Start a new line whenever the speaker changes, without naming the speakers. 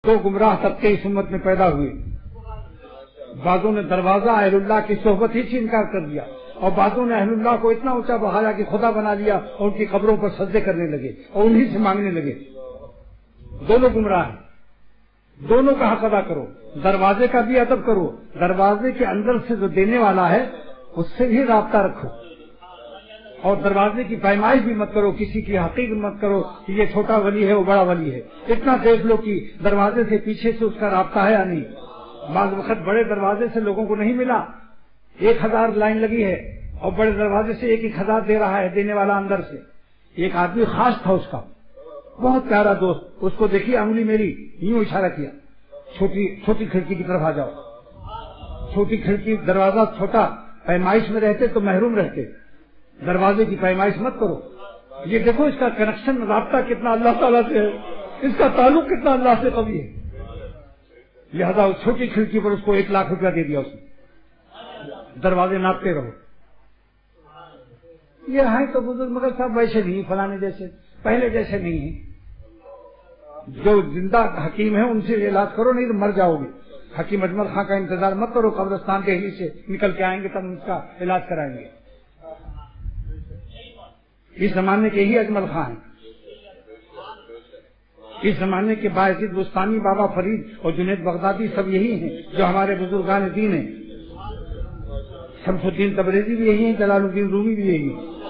دو گمراہ طبقے اس امت میں پیدا ہوئے، بعضوں نے دروازہ اہل اللہ کی صحبت ہی سے انکار کر دیا اور بعضوں نے اہل اللہ کو اتنا اونچا بڑھایا کہ خدا بنا لیا اور ان کی قبروں پر سجدے کرنے لگے اور انہی سے مانگنے لگے۔ دونوں گمراہ ہیں، دونوں کا حق ادا کرو، دروازے کا بھی ادب کرو، دروازے کے اندر سے جو دینے والا ہے اس سے بھی رابطہ رکھو اور دروازے کی پیمائش بھی مت کرو، کسی کی حقیقت مت کرو کہ یہ چھوٹا ولی ہے وہ بڑا ولی ہے۔ اتنا دیکھ لو کہ دروازے سے پیچھے سے اس کا رابطہ ہے یا نہیں۔ بعض وقت بڑے دروازے سے لوگوں کو نہیں ملا، 1000 لائن لگی ہے اور بڑے دروازے سے 1000 دے رہا ہے دینے والا اندر سے۔ ایک آدمی خاص تھا، اس کا بہت پیارا دوست، اس کو دیکھیے انگلی میری یوں اشارہ کیا، چھوٹی کھڑکی کی طرف آ جاؤ۔ چھوٹی کھڑکی، دروازہ چھوٹا، پیمائش میں رہتے تو محروم رہتے، دروازے کی پیمائش مت کرو۔ یہ دیکھو اس کا کنیکشن، رابطہ کتنا اللہ تعالیٰ سے ہے، اس کا تعلق کتنا اللہ سے قوی ہے، لہذا اس چھوٹی کھڑکی پر اس کو 1 لاکھ روپیہ دے دیا اس نے۔ دروازے ناپتے رہو۔ یہ ہیں تو بزرگ مگر صاحب ویسے نہیں، فلانے جیسے، پہلے جیسے نہیں ہیں۔ جو زندہ حکیم ہیں ان سے علاج کرو، نہیں تو مر جاؤ گے۔ حکیم اجمل خان کا انتظار مت کرو، قبرستان کے ہی سے نکل کے آئیں گے تب اس کا علاج کرائیں گے۔ اس زمانے کے ہی اجمل خان ہیں، اس زمانے کے باعزید بستانی، بابا فرید اور جنید بغدادی سب یہی ہیں جو ہمارے بزرگان دین ہیں۔ شمس الدین تبریزی بھی یہی ہیں، جلال الدین رومی بھی یہی ہیں۔